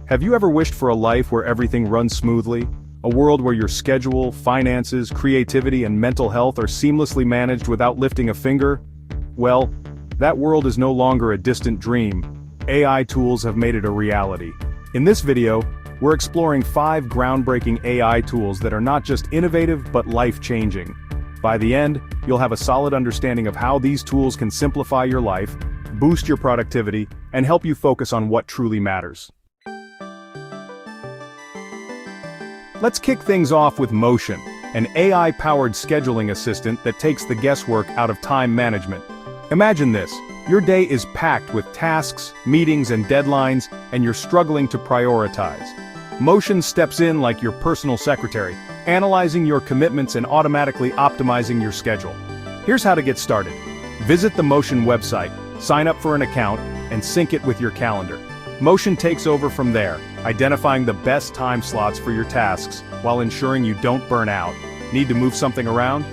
Have you ever wished for a life where everything runs smoothly? A world where your schedule, finances, creativity, and mental health are seamlessly managed without lifting a finger? Well, that world is no longer a distant dream. AI tools have made it a reality. In this video, we're exploring 5 groundbreaking AI tools that are not just innovative but life-changing. By the end, you'll have a solid understanding of how these tools can simplify your life, boost your productivity, and help you focus on what truly matters. Let's kick things off with Motion, an AI-powered scheduling assistant that takes the guesswork out of time management. Imagine this: your day is packed with tasks, meetings, and deadlines, and you're struggling to prioritize. Motion steps in like your personal secretary, analyzing your commitments and automatically optimizing your schedule. Here's how to get started. Visit the Motion website, sign up for an account, and sync it with your calendar. Motion takes over from there, identifying the best time slots for your tasks while ensuring you don't burn out. Need to move something around?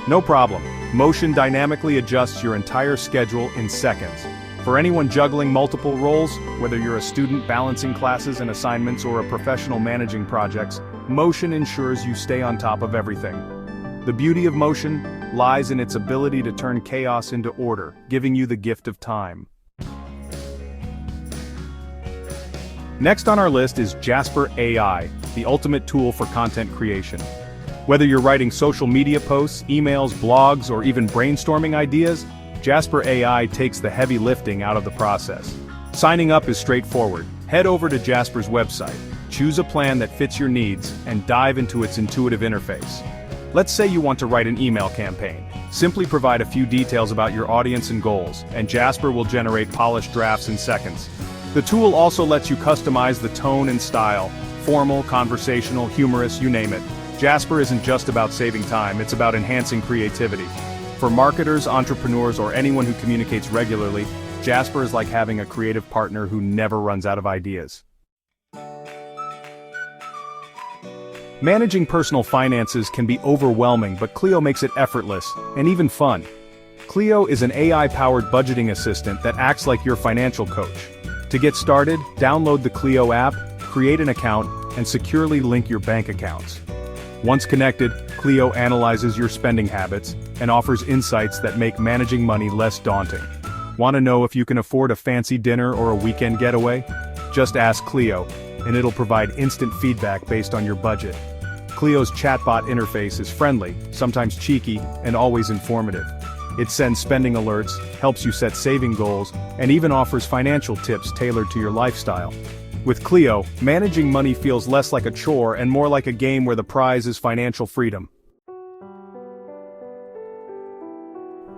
No problem. Motion dynamically adjusts your entire schedule in seconds. For anyone juggling multiple roles, whether you're a student balancing classes and assignments or a professional managing projects, Motion ensures you stay on top of everything. The beauty of Motion lies in its ability to turn chaos into order, giving you the gift of time. Next on our list is Jasper AI, the ultimate tool for content creation. Whether you're writing social media posts, emails, blogs, or even brainstorming ideas, Jasper AI takes the heavy lifting out of the process. Signing up is straightforward. Head over to Jasper's website, choose a plan that fits your needs, and dive into its intuitive interface. Let's say you want to write an email campaign. Simply provide a few details about your audience and goals, and Jasper will generate polished drafts in seconds. The tool also lets you customize the tone and style: formal, conversational, humorous, you name it. Jasper isn't just about saving time, it's about enhancing creativity. For marketers, entrepreneurs, or anyone who communicates regularly, Jasper is like having a creative partner who never runs out of ideas. Managing personal finances can be overwhelming, but Cleo makes it effortless, and even fun. Cleo is an AI-powered budgeting assistant that acts like your financial coach. To get started, download the Cleo app, create an account, and securely link your bank accounts. Once connected, Cleo analyzes your spending habits and offers insights that make managing money less daunting. Want to know if you can afford a fancy dinner or a weekend getaway? Just ask Cleo, and it'll provide instant feedback based on your budget. Cleo's chatbot interface is friendly, sometimes cheeky, and always informative. It sends spending alerts, helps you set saving goals, and even offers financial tips tailored to your lifestyle. With Cleo, managing money feels less like a chore and more like a game where the prize is financial freedom.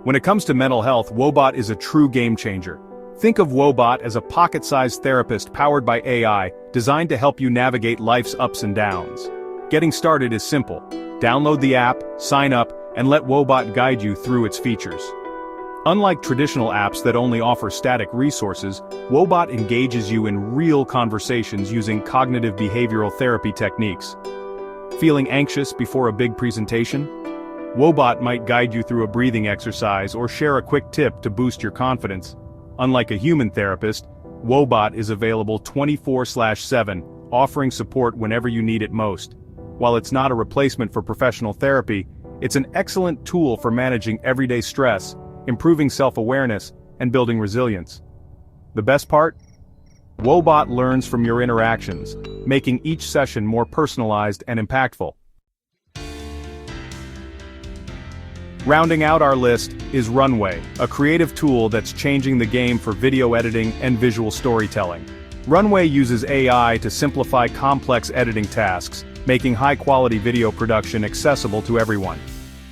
When it comes to mental health, Woebot is a true game changer. Think of Woebot as a pocket-sized therapist powered by AI, designed to help you navigate life's ups and downs. Getting started is simple. Download the app, sign up, and let Woebot guide you through its features. Unlike traditional apps that only offer static resources, Woebot engages you in real conversations using cognitive behavioral therapy techniques. Feeling anxious before a big presentation? Woebot might guide you through a breathing exercise or share a quick tip to boost your confidence. Unlike a human therapist, Woebot is available 24/7, offering support whenever you need it most. While it's not a replacement for professional therapy, it's an excellent tool for managing everyday stress, improving self-awareness, and building resilience. The best part? Woebot learns from your interactions, making each session more personalized and impactful. Rounding out our list is Runway, a creative tool that's changing the game for video editing and visual storytelling. Runway uses AI to simplify complex editing tasks, making high-quality video production accessible to everyone.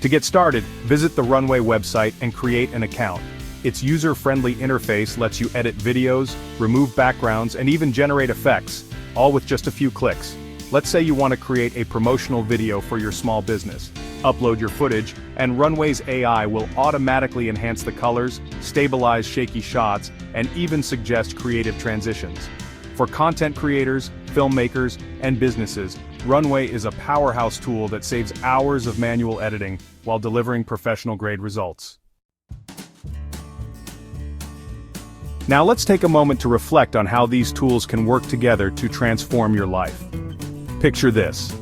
To get started, visit the Runway website and create an account. Its user-friendly interface lets you edit videos, remove backgrounds, and even generate effects, all with just a few clicks. Let's say you want to create a promotional video for your small business. Upload your footage, and Runway's AI will automatically enhance the colors, stabilize shaky shots, and even suggest creative transitions. For content creators, filmmakers, and businesses, Runway is a powerhouse tool that saves hours of manual editing while delivering professional-grade results. Now let's take a moment to reflect on how these tools can work together to transform your life. Picture this.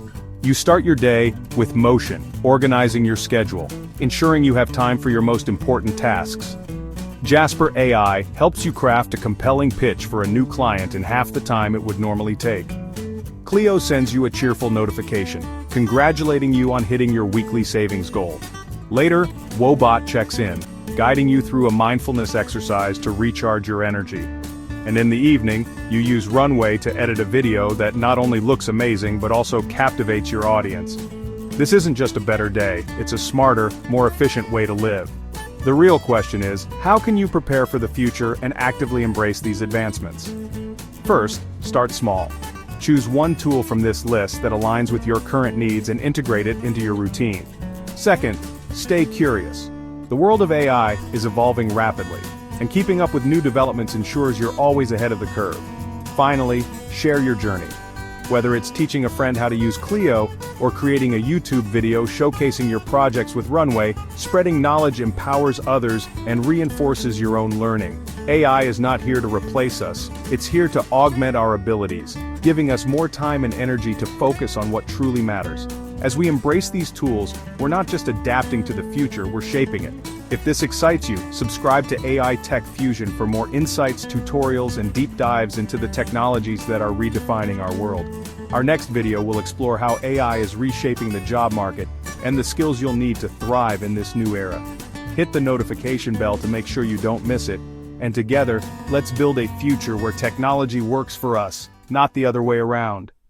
You start your day with Motion, organizing your schedule, ensuring you have time for your most important tasks. Jasper AI helps you craft a compelling pitch for a new client in half the time it would normally take. Cleo sends you a cheerful notification, congratulating you on hitting your weekly savings goal. Later, Woebot checks in, guiding you through a mindfulness exercise to recharge your energy. And in the evening, you use Runway to edit a video that not only looks amazing but also captivates your audience. This isn't just a better day, it's a smarter, more efficient way to live. The real question is, how can you prepare for the future and actively embrace these advancements? First, start small. Choose one tool from this list that aligns with your current needs and integrate it into your routine. Second, stay curious. The world of AI is evolving rapidly, and keeping up with new developments ensures you're always ahead of the curve. Finally, share your journey. Whether it's teaching a friend how to use Cleo, or creating a YouTube video showcasing your projects with Runway, spreading knowledge empowers others and reinforces your own learning. AI is not here to replace us, it's here to augment our abilities, giving us more time and energy to focus on what truly matters. As we embrace these tools, we're not just adapting to the future, we're shaping it. If this excites you, subscribe to AI Tech Fusion for more insights, tutorials, and deep dives into the technologies that are redefining our world. Our next video will explore how AI is reshaping the job market and the skills you'll need to thrive in this new era. Hit the notification bell to make sure you don't miss it, and together, let's build a future where technology works for us, not the other way around.